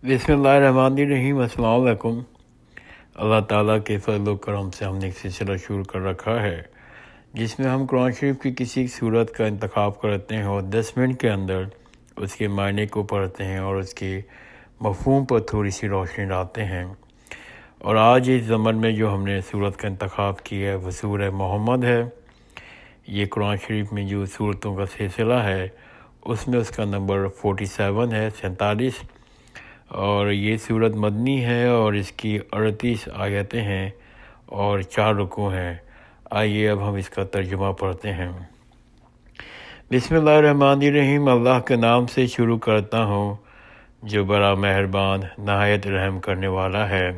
بسم اللہ الرحمن الرحیم۔ السلام علیکم۔ اللہ تعالیٰ کے فضل و کرم سے ہم نے ایک سلسلہ شروع کر رکھا ہے جس میں ہم قرآن شریف کی کسی صورت کا انتخاب کرتے ہیں اور 10 منٹ کے اندر اس کے معنی کو پڑھتے ہیں اور اس کے مفہوم پر تھوڑی سی روشنی ڈالتے ہیں۔ اور آج اس ضمن میں جو ہم نے صورت کا انتخاب کیا ہے وہ سورہ محمد ہے۔ یہ قرآن شریف میں جو صورتوں کا سلسلہ ہے اس میں اس کا نمبر 47 ہے، 47، اور یہ صورت مدنی ہے اور اس کی 38 آیتیں ہیں اور 4 رکوع ہیں۔ آئیے اب ہم اس کا ترجمہ پڑھتے ہیں۔ بسم اللہ الرحمن الرحیم۔ اللہ کے نام سے شروع کرتا ہوں جو بڑا مہربان نہایت رحم کرنے والا ہے۔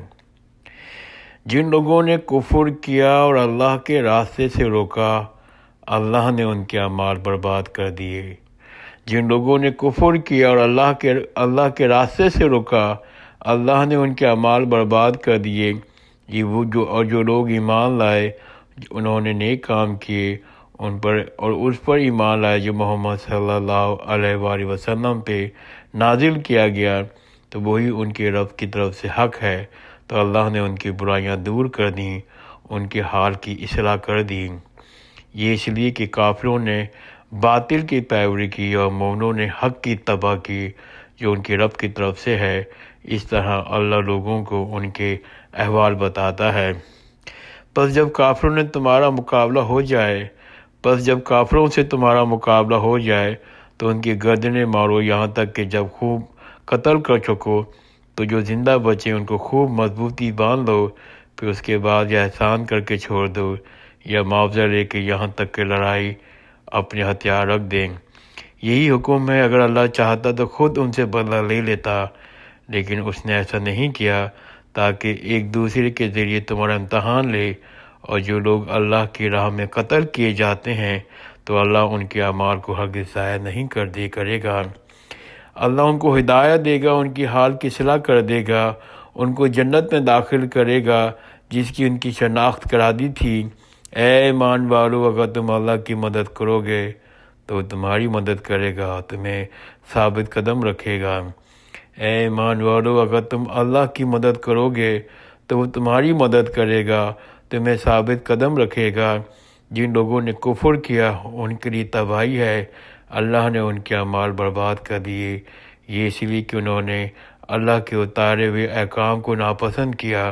جن لوگوں نے کفر کیا اور اللہ کے راستے سے روکا، اللہ نے ان کے اعمال برباد کر دیے۔ جن لوگوں نے کفر کیا اور اللہ کے راستے سے روکا، اللہ نے ان کے اعمال برباد کر دیے۔ یہ وہ جو لوگ ایمان لائے، انہوں نے نیک کام کیے، ان پر اور اس پر ایمان لائے جو محمد صلی اللہ علیہ وآلہ وسلم پہ نازل کیا گیا، تو وہی ان کے رب کی طرف سے حق ہے۔ تو اللہ نے ان کی برائیاں دور کر دیں، ان کے حال کی اصلاح کر دی۔ یہ اس لیے کہ کافروں نے باطل کی پیروی کی اور مومنوں نے حق کی اتباع کی جو ان کے رب کی طرف سے ہے۔ اس طرح اللہ لوگوں کو ان کے احوال بتاتا ہے۔ پس جب کافروں سے تمہارا مقابلہ ہو جائے تو ان کی گردنیں مارو، یہاں تک کہ جب خوب قتل کر چکو تو جو زندہ بچے ان کو خوب مضبوطی باندھ لو، پھر اس کے بعد یا احسان کر کے چھوڑ دو یا معاوضہ لے کے یہاں تک کہ لڑائی اپنے ہتھیار رکھ دیں۔ یہی حکم ہے۔ اگر اللہ چاہتا تو خود ان سے بدلہ لے لیتا، لیکن اس نے ایسا نہیں کیا تاکہ ایک دوسرے کے ذریعے تمہارا امتحان لے۔ اور جو لوگ اللہ کی راہ میں قتل کیے جاتے ہیں تو اللہ ان کے اعمال کو ہرگز ضائع نہیں کرے گا۔ اللہ ان کو ہدایت دے گا، ان کی حال کی اصلاح کر دے گا، ان کو جنت میں داخل کرے گا جس کی ان کی شناخت کرا دی تھی۔ اے ایمان والو، اگر تم اللہ کی مدد کرو گے تو تمہاری مدد کرے گا، تمہیں ثابت قدم رکھے گا۔ اے ایمان والو، اگر تم اللہ کی مدد کرو گے تو وہ تمہاری مدد کرے گا، تمہیں ثابت قدم رکھے گا۔ جن لوگوں نے کفر کیا ان کے لیے تباہی ہے، اللہ نے ان کے اعمال برباد کر دیے۔ یہ اس لیے کہ انہوں نے اللہ کے اتارے ہوئے احکام کو ناپسند کیا،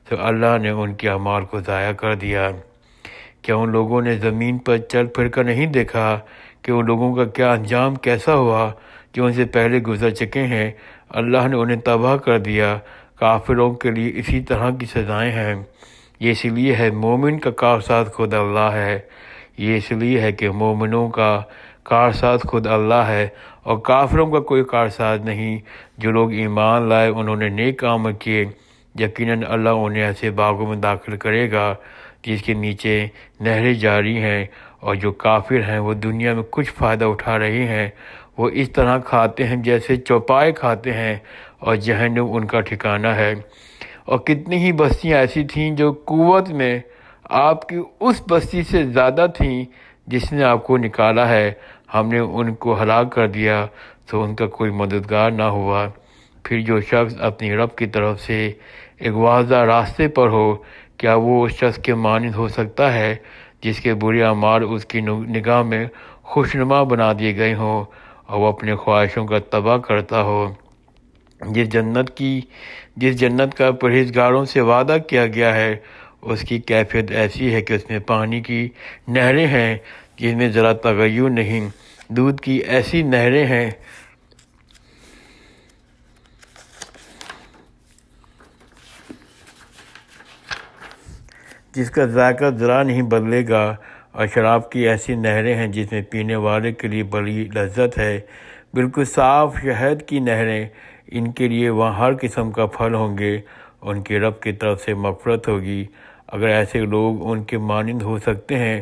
تو اللہ نے ان کے اعمال کو ضائع کر دیا۔ کیا ان لوگوں نے زمین پر چل پھر کر نہیں دیکھا کہ ان لوگوں کا کیا انجام کیسا ہوا جو ان سے پہلے گزر چکے ہیں؟ اللہ نے انہیں تباہ کر دیا۔ کافروں کے لیے اسی طرح کی سزائیں ہیں۔ یہ اس لیے ہے مومن کا کارساز خود اللہ ہے۔ یہ اس لیے ہے کہ مومنوں کا کارساز خود اللہ ہے اور کافروں کا کوئی کارساز نہیں۔ جو لوگ ایمان لائے انہوں نے نیک کام کیے، یقیناً اللہ انہیں ایسے باغوں میں داخل کرے گا جس کے نیچے نہریں جاری ہیں، اور جو کافر ہیں وہ دنیا میں کچھ فائدہ اٹھا رہے ہیں، وہ اس طرح کھاتے ہیں جیسے چوپائے کھاتے ہیں، اور جہنم ان کا ٹھکانہ ہے۔ اور کتنی ہی بستیاں ایسی تھیں جو قوت میں آپ کی اس بستی سے زیادہ تھیں جس نے آپ کو نکالا ہے، ہم نے ان کو ہلاک کر دیا تو ان کا کوئی مددگار نہ ہوا۔ پھر جو شخص اپنی رب کی طرف سے ایک واضح راستے پر ہو، کیا وہ اس شخص کے مانند ہو سکتا ہے جس کے برے اعمال اس کی نگاہ میں خوشنما بنا دیے گئے ہوں اور وہ اپنے خواہشوں کا تباہ کرتا ہو؟ جس جنت کا پرہیزگاروں سے وعدہ کیا گیا ہے، اس کی کیفیت ایسی ہے کہ اس میں پانی کی نہریں ہیں جن میں ذرا تغیر نہیں، دودھ کی ایسی نہریں ہیں جس کا ذائقہ ذرا نہیں بدلے گا، اور شراب کی ایسی نہریں ہیں جس میں پینے والے کے لیے بڑی لذت ہے، بالکل صاف شہد کی نہریں۔ ان کے لیے وہاں ہر قسم کا پھل ہوں گے، ان کے رب کی طرف سے مغفرت ہوگی۔ اگر ایسے لوگ ان کے مانند ہو سکتے ہیں،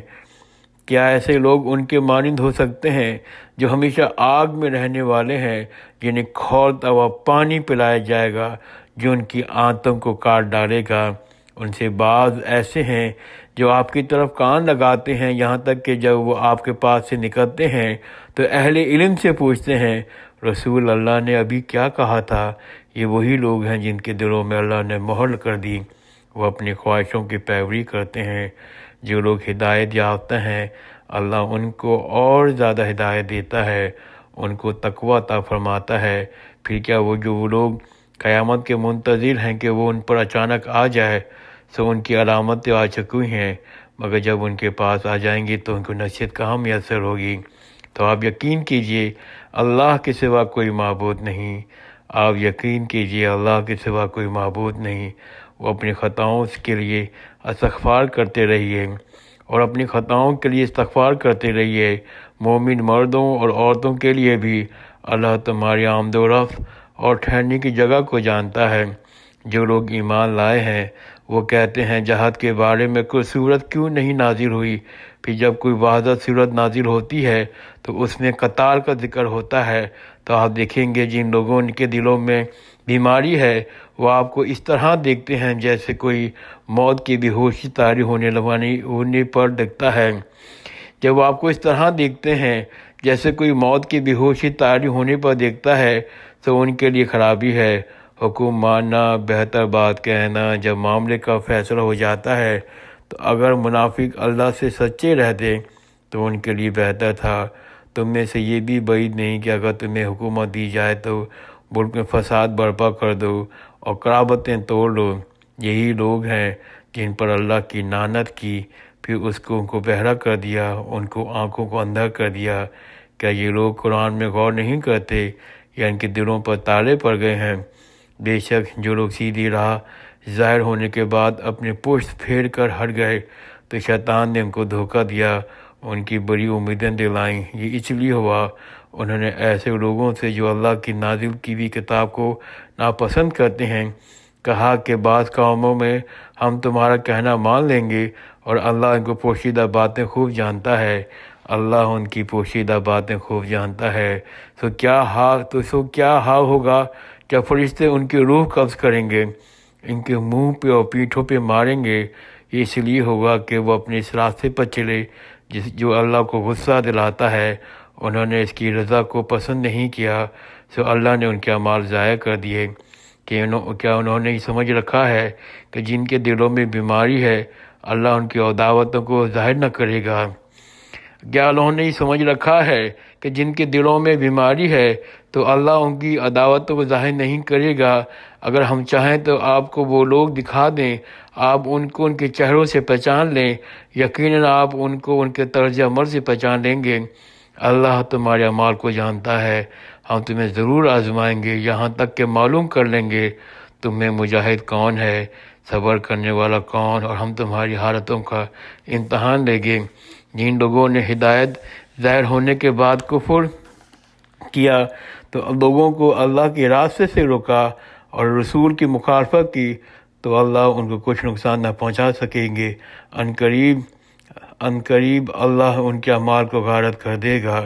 کیا ایسے لوگ ان کے مانند ہو سکتے ہیں جو ہمیشہ آگ میں رہنے والے ہیں، جنہیں کھولتا ہوا پانی پلایا جائے گا جو ان کی آنتوں کو کاٹ ڈالے گا؟ ان سے بعض ایسے ہیں جو آپ کی طرف کان لگاتے ہیں، یہاں تک کہ جب وہ آپ کے پاس سے نکلتے ہیں تو اہل علم سے پوچھتے ہیں، رسول اللہ نے ابھی کیا کہا تھا، یہ وہی لوگ ہیں جن کے دلوں میں اللہ نے مہر کر دی، وہ اپنی خواہشوں کی پیروی کرتے ہیں۔ جو لوگ ہدایت یافتہ ہیں اللہ ان کو اور زیادہ ہدایت دیتا ہے، ان کو تقویٰ عطا فرماتا ہے۔ پھر کیا وہ لوگ قیامت کے منتظر ہیں کہ وہ ان پر اچانک آ جائے، سو ان کی علامتیں آ چکی ہیں، مگر جب ان کے پاس آ جائیں گی تو ان کو نصیحت کہاں میسر ہوگی۔ تو آپ یقین کیجئے اللہ کے سوا کوئی معبود نہیں، آپ یقین کیجئے اللہ کے سوا کوئی معبود نہیں۔ وہ اپنی خطاؤں کے لیے استغفار کرتے رہیے اور اپنی خطاؤں کے لیے استغفار کرتے رہیے۔ مومن مردوں اور عورتوں کے لیے بھی اللہ تمہاری آمد و رفت اور ٹھہرنے کی جگہ کو جانتا ہے۔ جو لوگ ایمان لائے ہیں وہ کہتے ہیں جہاد کے بارے میں کوئی صورت کیوں نہیں نازل ہوئی؟ پھر جب کوئی واضح صورت نازل ہوتی ہے تو اس میں قتال کا ذکر ہوتا ہے، تو آپ دیکھیں گے جن لوگوں کے دلوں میں بیماری ہے وہ آپ کو اس طرح دیکھتے ہیں جیسے کوئی موت کی بے ہوشی طاری ہونے پر دیکھتا ہے۔ جب وہ آپ کو اس طرح دیکھتے ہیں جیسے کوئی موت کی بے ہوشی طاری ہونے پر دیکھتا ہے تو ان کے لیے خرابی ہے۔ حکم ماننا، بہتر بات کہنا، جب معاملے کا فیصلہ ہو جاتا ہے تو اگر منافق اللہ سے سچے رہتے تو ان کے لیے بہتر تھا۔ تم میں سے یہ بھی بعید نہیں کہ اگر تمہیں حکومت دی جائے تو ملک میں فساد برپا کر دو اور قرابتیں توڑ لو۔ یہی لوگ ہیں جن پر اللہ کی لعنت کی، پھر ان کو بہرا کر دیا، ان کو آنکھوں کو اندھا کر دیا۔ کیا یہ لوگ قرآن میں غور نہیں کرتے یا ان کے دلوں پر تالے پڑ گئے ہیں؟ بے شک جو لوگ سیدھی راہ ظاہر ہونے کے بعد اپنے پشت پھیر کر ہٹ گئے تو شیطان نے ان کو دھوکہ دیا، ان کی بڑی امیدیں دلائیں۔ یہ اس لیے ہوا انہوں نے ایسے لوگوں سے جو اللہ کی نازل کی ہوئی کتاب کو ناپسند کرتے ہیں کہا کہ بعض قوموں میں ہم تمہارا کہنا مان لیں گے اور اللہ ان کو پوشیدہ باتیں خوب جانتا ہے۔ اللہ ان کی پوشیدہ باتیں خوب جانتا ہے۔ سو کیا حال ہوگا جب فرشتے ان کی روح قبض کریں گے، ان کے منہ پہ اور پیٹھوں پہ ماریں گے۔ یہ اس لیے ہوگا کہ وہ اپنے اس راستے پر چلے جو اللہ کو غصہ دلاتا ہے۔ انہوں نے اس کی رضا کو پسند نہیں کیا، سو اللہ نے ان کے اعمال ضائع کر دیے۔ کیا انہوں نے یہ سمجھ رکھا ہے کہ جن کے دلوں میں بیماری ہے اللہ ان کی عداوتوں کو ظاہر نہ کرے گا؟ کیا انہوں نے یہ سمجھ رکھا ہے کہ جن کے دلوں میں بیماری ہے تو اللہ ان کی عداوتوں کو ظاہر نہیں کرے گا؟ اگر ہم چاہیں تو آپ کو وہ لوگ دکھا دیں، آپ ان کو ان کے چہروں سے پہچان لیں، یقیناً آپ ان کو ان کے طرز عمل سے پہچان لیں گے۔ اللہ تمہارے اعمال کو جانتا ہے، ہم تمہیں ضرور آزمائیں گے یہاں تک کہ معلوم کر لیں گے تم میں مجاہد کون ہے، صبر کرنے والا کون، اور ہم تمہاری حالتوں کا امتحان لیں گے۔ جن لوگوں نے ہدایت ظاہر ہونے کے بعد کفر کیا تو لوگوں کو اللہ کے راستے سے روکا اور رسول کی مخالفت کی تو اللہ ان کو کچھ نقصان نہ پہنچا سکیں گے۔ عنقریب اللہ ان کے اعمال کو غارت کر دے گا۔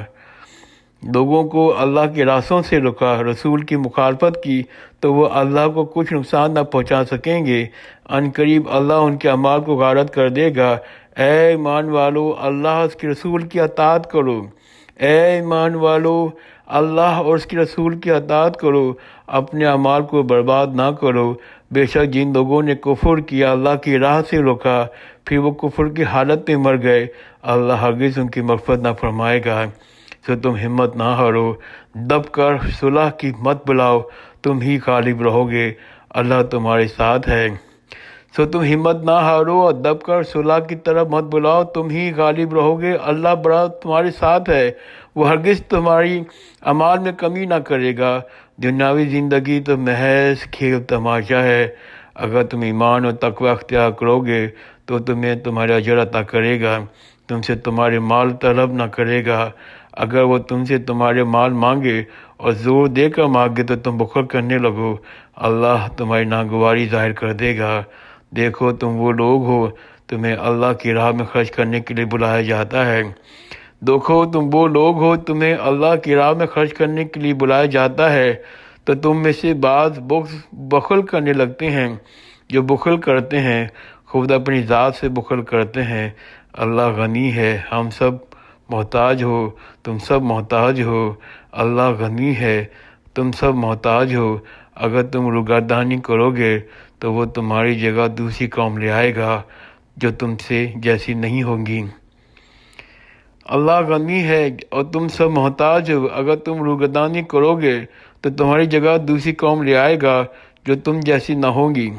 لوگوں کو اللہ کے راستوں سے روکا، رسول کی مخالفت کی تو وہ اللہ کو کچھ نقصان نہ پہنچا سکیں گے۔ عنقریب اللہ ان کے اعمال کو غارت کر دے گا۔ اے ایمان والو اللہ اور اس کے رسول کی اطاعت کرو، اے ایمان والو اللہ اور اس کے رسول کی اطاعت کرو، اپنے اعمال کو برباد نہ کرو۔ بے شک جن لوگوں نے کفر کیا، اللہ کی راہ سے روکا، پھر وہ کفر کی حالت میں مر گئے، اللہ ہرگز ان کی مغفرت نہ فرمائے گا۔ سو تم ہمت نہ ہارو، دب کر صلح کی مت بلاؤ، تم ہی غالب رہو گے، اللہ تمہارے ساتھ ہے۔ سو تم ہمت نہ ہارو اور دب کر صلح کی طرف مت بلاؤ، تم ہی غالب رہو گے، اللہ بڑا تمہارے ساتھ ہے، وہ ہرگز تمہاری اعمال میں کمی نہ کرے گا۔ دنیاوی زندگی تو محض کھیل تماشا ہے، اگر تم ایمان اور تقوی اختیار کرو گے تو تمہیں تمہارا اجر عطا کرے گا، تم سے تمہارے مال طلب نہ کرے گا۔ اگر وہ تم سے تمہارے مال مانگے اور زور دے کر مانگے تو تم بخل کرنے لگو، اللہ تمہاری ناگواری ظاہر کر دے گا۔ دیکھو تم وہ لوگ ہو، تمہیں اللہ کی راہ میں خرچ کرنے کے لیے بلایا جاتا ہے۔ دیکھو تم وہ لوگ ہو، تمہیں اللہ کی راہ میں خرچ کرنے کے لیے بلایا جاتا ہے، تو تم میں سے بعض بخل کرنے لگتے ہیں۔ جو بخل کرتے ہیں خود اپنی ذات سے بخل کرتے ہیں، اللہ غنی ہے، ہم سب محتاج ہو، تم سب محتاج ہو، اللہ غنی ہے، تم سب محتاج ہو، اگر تم روگردانی کرو گے تو وہ تمہاری جگہ دوسری قوم لے آئے گا جو تم سے جیسی نہیں ہوگی۔ اللہ غنی ہے اور تم سب محتاج ہو، اگر تم روگردانی کرو گے تو تمہاری جگہ دوسری قوم لے آئے گا جو تم جیسی نہ ہوگی۔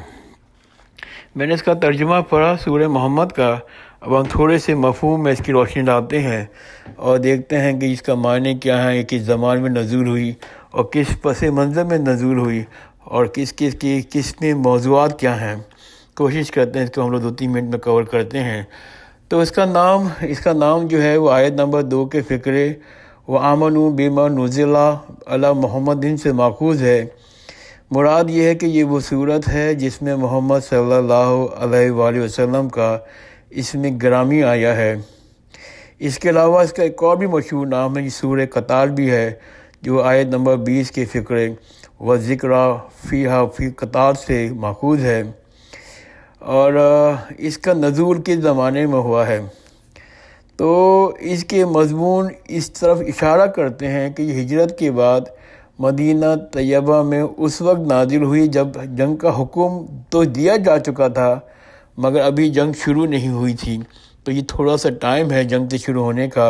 میں نے اس کا ترجمہ پڑھا سورہ محمد کا۔ اب ہم تھوڑے سے مفہوم میں اس کی روشنی ڈالتے ہیں اور دیکھتے ہیں کہ اس کا معنی کیا ہے، کس زمان میں نزول ہوئی اور کس پس منظر میں نزول ہوئی اور کس میں موضوعات کیا ہیں۔ کوشش کرتے ہیں اس کو ہم لوگ 2-3 منٹ میں کور کرتے ہیں۔ تو اس کا نام جو ہے وہ آیت نمبر 2 کے فقرے وَآمَنُوا بِمَا نُزِلَ عَلَىٰ مُحَمَّدٍ سے ماخوذ ہے۔ مراد یہ ہے کہ یہ وہ صورت ہے جس میں محمد صلی اللہ علیہ وآلہ وسلم کا اسم گرامی آیا ہے۔ اس کے علاوہ اس کا ایک اور بھی مشہور نام ہے، یہ سورہ قطار بھی ہے، جو آیت نمبر 20 کے فقرے وَذِكْرَىٰ فِيهَا فی قطار سے ماخوذ ہے۔ اور اس کا نزول کس زمانے میں ہوا ہے؟ تو اس کے مضمون اس طرف اشارہ کرتے ہیں کہ یہ ہجرت کے بعد مدینہ طیبہ میں اس وقت نازل ہوئی جب جنگ کا حکم تو دیا جا چکا تھا مگر ابھی جنگ شروع نہیں ہوئی تھی۔ تو یہ تھوڑا سا ٹائم ہے جنگ سے شروع ہونے کا،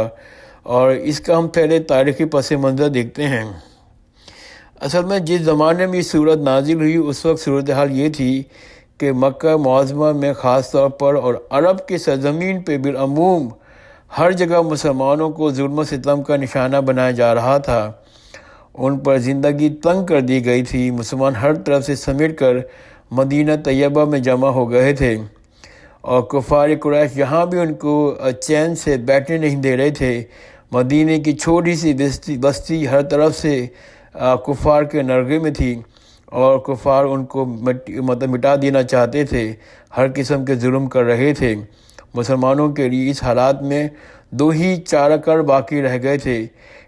اور اس کا ہم پہلے تاریخی پس منظر دیکھتے ہیں۔ اصل میں جس زمانے میں یہ صورت نازل ہوئی اس وقت صورتحال یہ تھی کہ مکہ معظمہ میں خاص طور پر اور عرب کی سرزمین پہ بالعموم ہر جگہ مسلمانوں کو ظلم و ستم کا نشانہ بنایا جا رہا تھا۔ ان پر زندگی تنگ کر دی گئی تھی۔ مسلمان ہر طرف سے سمیٹ کر مدینہ طیبہ میں جمع ہو گئے تھے، اور کفار قریش یہاں بھی ان کو چین سے بیٹھنے نہیں دے رہے تھے۔ مدینہ کی چھوٹی سی بستی ہر طرف سے کفار کے نرغے میں تھی، اور کفار ان کو مٹا دینا چاہتے تھے، ہر قسم کے ظلم کر رہے تھے۔ مسلمانوں کے لیے اس حالات میں 2 ہی چارہ کار باقی رہ گئے تھے،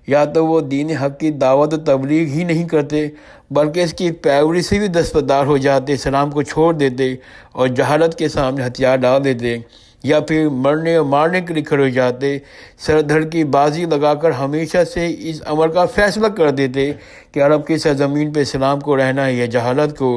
یا تو وہ دین حق کی دعوت و تبلیغ ہی نہیں کرتے بلکہ اس کی پیروی سے بھی دستبردار ہو جاتے، اسلام کو چھوڑ دیتے اور جہالت کے سامنے ہتھیار ڈال دیتے، یا پھر مرنے اور مارنے کے لیے کھڑے ہو جاتے، سر دھڑ کی بازی لگا کر ہمیشہ سے اس امر کا فیصلہ کر دیتے کہ عرب کی سرزمین پہ اسلام کو رہنا ہے یا جہالت کو۔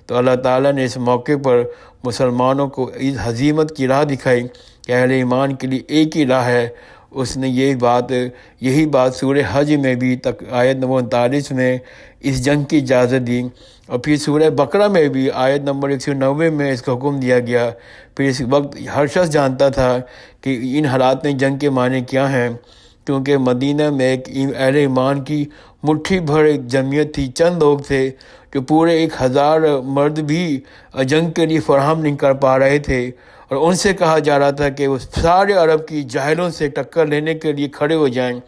تو اللہ تعالیٰ نے اس موقع پر مسلمانوں کو اس ہزیمت کی راہ دکھائی کہ اہل ایمان کے لیے ایک ہی راہ ہے۔ اس نے یہی بات سورہ حج میں بھی آیت نمبر 39 میں اس جنگ کی اجازت دی، اور پھر سورہ بقرہ میں بھی آیت نمبر 190 میں اس کا حکم دیا گیا۔ پھر اس وقت ہر شخص جانتا تھا کہ ان حالات میں جنگ کے معنی کیا ہیں، کیونکہ مدینہ میں ایک اہل ایمان کی مٹھی بھر ایک جمعیت تھی، چند لوگ تھے جو پورے 1000 مرد بھی جنگ کے لیے فراہم نہیں کر پا رہے تھے، اور ان سے کہا جا رہا تھا کہ وہ سارے عرب کی جاہلوں سے ٹکر لینے کے لیے کھڑے ہو جائیں۔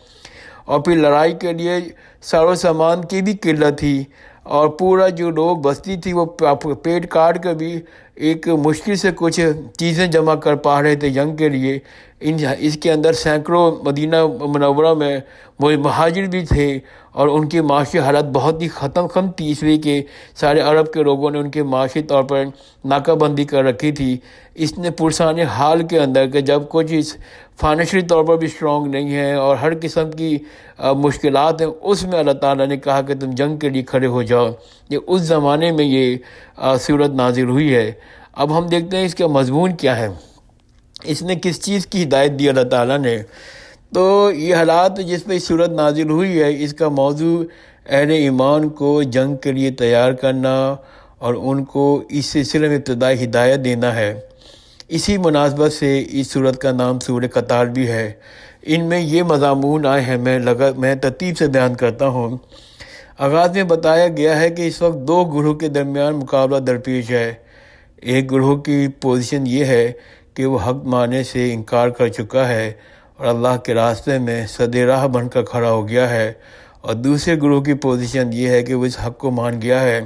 اور پھر لڑائی کے لیے ساز و سامان کی بھی قلت تھی، اور پورا جو لوگ بستی تھی وہ پیٹ کاٹ کر بھی ایک مشکل سے کچھ چیزیں جمع کر پا رہے تھے جنگ کے لیے۔ اس کے اندر سینکڑوں مدینہ منورہ میں مہاجر بھی تھے، اور ان کی معاشی حالت بہت ہی ختم تھی، اس لیے کہ سارے عرب کے لوگوں نے ان کے معاشی طور پر ناکہ بندی کر رکھی تھی۔ اس نے پرسان حال کے اندر کہ جب کچھ اس فائنینشلی طور پر بھی اسٹرانگ نہیں ہے اور ہر قسم کی مشکلات ہیں، اس میں اللہ تعالیٰ نے کہا کہ تم جنگ کے لیے کھڑے ہو جاؤ۔ یہ اس زمانے میں یہ صورت نازل ہوئی ہے۔ اب ہم دیکھتے ہیں اس کا مضمون کیا ہے، اس نے کس چیز کی ہدایت دی اللہ تعالیٰ نے۔ تو یہ حالات جس پہ یہ صورت نازل ہوئی ہے، اس کا موضوع اہل ایمان کو جنگ کے لیے تیار کرنا اور ان کو اس سلسلے میں ابتدائی ہدایت دینا ہے۔ اسی مناسبت سے اس صورت کا نام سورہ قطار بھی ہے۔ ان میں یہ مضامون آئے ہیں، میں ترتیب سے بیان کرتا ہوں۔ آغاز میں بتایا گیا ہے کہ اس وقت 2 گروہ کے درمیان مقابلہ درپیش ہے۔ ایک گروہ کی پوزیشن یہ ہے کہ وہ حق ماننے سے انکار کر چکا ہے اور اللہ کے راستے میں سد راہ بن کر کھڑا ہو گیا ہے، اور دوسرے گروہ کی پوزیشن یہ ہے کہ وہ اس حق کو مان گیا ہے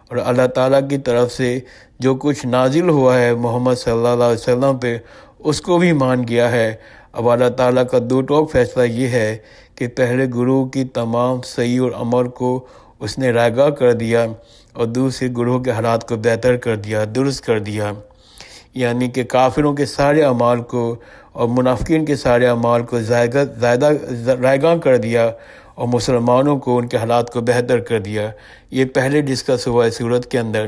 اور اللہ تعالیٰ کی طرف سے جو کچھ نازل ہوا ہے محمد صلی اللہ علیہ وسلم پہ اس کو بھی مان گیا ہے۔ اب اللہ تعالیٰ کا 2 ٹوک فیصلہ یہ ہے کہ پہلے گروہ کی تمام صحیح اور عمل کو اس نے رائگاں کر دیا، اور دوسرے گروہ کے حالات کو بہتر کر دیا، درست کر دیا، یعنی کہ کافروں کے سارے اعمال کو اور منافقین کے سارے اعمال کو زیادہ رائگاں کر دیا، اور مسلمانوں کو ان کے حالات کو بہتر کر دیا۔ یہ پہلے ڈسکس ہوا ہے سورت کے اندر۔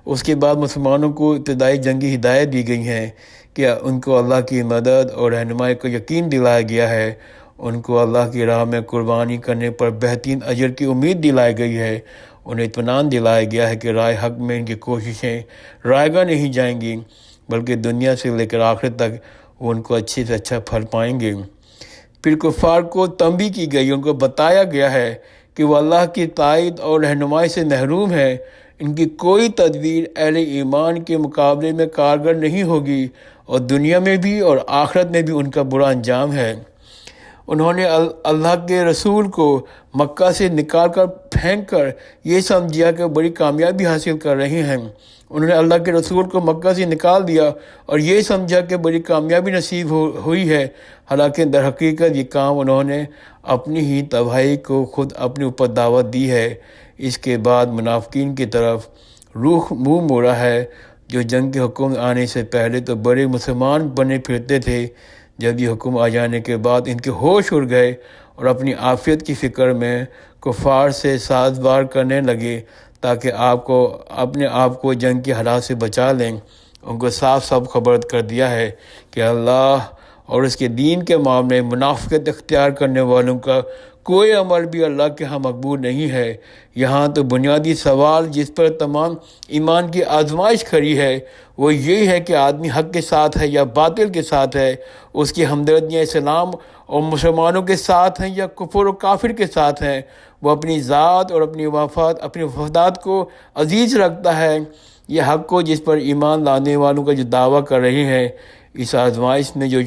اس کے بعد مسلمانوں کو ابتدائی جنگی ہدایت دی گئی ہیں کہ ان کو اللہ کی مدد اور رہنمائی کو یقین دلایا گیا ہے، ان کو اللہ کی راہ میں قربانی کرنے پر بہترین اجر کی امید دلائی گئی ہے، انہیں اطمینان دلایا گیا ہے کہ راہ حق میں ان کی کوششیں رائے گاہ نہیں جائیں گی، بلکہ دنیا سے لے کر آخرت تک وہ ان کو اچھے سے اچھا پھل پائیں گے۔ پھر کفار کو تنبیہ کی گئی، ان کو بتایا گیا ہے کہ وہ اللہ کی تائید اور رہنمائی سے محروم ہے، ان کی کوئی تدبیر اہل ایمان کے مقابلے میں کارگر نہیں ہوگی، اور دنیا میں بھی اور آخرت میں بھی ان کا برا انجام ہے۔ انہوں نے اللہ کے رسول کو مکہ سے نکال کر پھینک کر یہ سمجھا کہ بڑی کامیابی حاصل کر رہے ہیں۔ انہوں نے اللہ کے رسول کو مکہ سے نکال دیا اور یہ سمجھا کہ بڑی کامیابی نصیب ہوئی ہے، حالانکہ در حقیقت یہ کام انہوں نے اپنی ہی تباہی کو خود اپنے اوپر دعوت دی ہے۔ اس کے بعد منافقین کی طرف منہ موڑا ہے، جو جنگ کے حکم آنے سے پہلے تو بڑے مسلمان بنے پھرتے تھے، جب یہ حکم آ جانے کے بعد ان کے ہوش اڑ گئے اور اپنی عافیت کی فکر میں کفار سے سازگار کرنے لگے تاکہ اپنے آپ کو جنگ کے حالات سے بچا لیں۔ ان کو صاف صاف خبر کر دیا ہے کہ اللہ اور اس کے دین کے معاملے میں منافقت اختیار کرنے والوں کا کوئی عمل بھی اللہ کے ہاں مقبول نہیں ہے۔ یہاں تو بنیادی سوال جس پر تمام ایمان کی آزمائش کھڑی ہے وہ یہی ہے کہ آدمی حق کے ساتھ ہے یا باطل کے ساتھ ہے، اس کی ہمدردیاں اسلام اور مسلمانوں کے ساتھ ہیں یا کفر و کافر کے ساتھ ہیں۔ وہ اپنی ذات اور اپنی وفادات کو عزیز رکھتا ہے، یہ حق کو جس پر ایمان لانے والوں کا جو دعویٰ کر رہے ہیں۔ اس آزمائش میں جو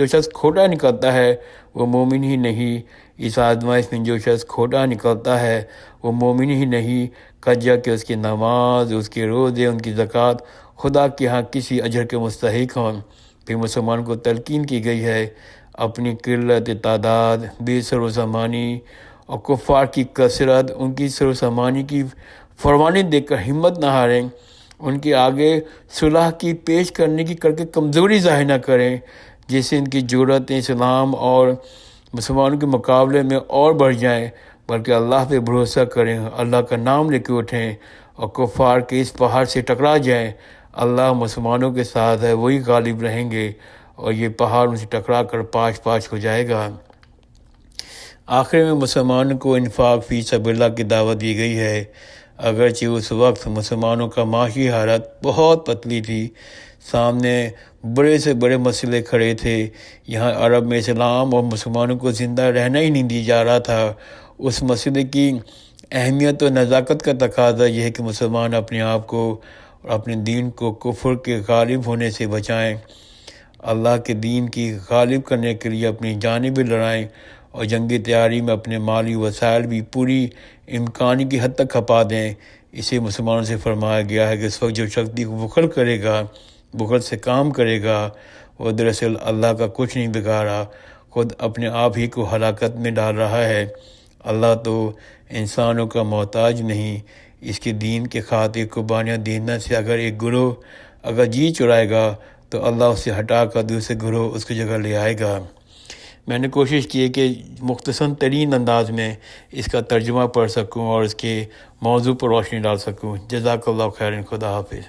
شخص کھوٹا نکلتا ہے وہ مومن ہی نہیں، اس آزمائش میں جو شخص کھوٹا نکلتا ہے وہ مومن ہی نہیں، کجا کہ اس کی نماز، اس کے روزے، ان کی زکوٰۃ خدا کے ہاں کسی اجر کے مستحق ہوں۔ پھر مسلمان کو تلقین کی گئی ہے اپنی قلت تعداد، بے سر و سامانی اور کفار کی کثرت، ان کی سر و سامانی کی فروانی دیکھ کر ہمت نہ ہاریں، ان کے آگے صلح کی پیش کرنے کی کر کے کمزوری ظاہر نہ کریں، جس سے ان کی جرأتیں اسلام اور مسلمانوں کے مقابلے میں اور بڑھ جائیں، بلکہ اللہ پہ بھروسہ کریں، اللہ کا نام لے کے اٹھیں اور کفار کے اس پہاڑ سے ٹکرا جائیں۔ اللہ مسلمانوں کے ساتھ ہے، وہی غالب رہیں گے اور یہ پہاڑ ان سے ٹکرا کر پاش ہو جائے گا۔ آخر میں مسلمانوں کو انفاق فی سبیل اللہ کی دعوت دی گئی ہے، اگرچہ اس وقت مسلمانوں کا معاشی حالت بہت پتلی تھی، سامنے بڑے سے بڑے مسئلے کھڑے تھے، یہاں عرب میں اسلام اور مسلمانوں کو زندہ رہنا ہی نہیں دی جا رہا تھا۔ اس مسئلے کی اہمیت و نزاکت کا تقاضا یہ ہے کہ مسلمان اپنے آپ کو اور اپنے دین کو کفر کے غالب ہونے سے بچائیں، اللہ کے دین کی غالب کرنے کے لیے اپنی جانیں بھی لڑائیں اور جنگی تیاری میں اپنے مالی وسائل بھی پوری امکانی کی حد تک کھپا دیں۔ اسے مسلمانوں سے فرمایا گیا ہے کہ اس وقت جو شخص بخل کرے گا، بخل سے کام کرے گا، وہ دراصل اللہ کا کچھ نہیں بگاڑا، خود اپنے آپ ہی کو ہلاکت میں ڈال رہا ہے۔ اللہ تو انسانوں کا محتاج نہیں، اس کے دین کے خاطر قربانیاں دینا سے اگر ایک گروہ جی چرائے گا تو اللہ اسے ہٹا کر دوسرے گروہ اس کی جگہ لے آئے گا۔ میں نے کوشش کی ہے کہ مختصر ترین انداز میں اس کا ترجمہ پڑھ سکوں اور اس کے موضوع پر روشنی ڈال سکوں۔ جزاک اللہ خیر، خدا حافظ۔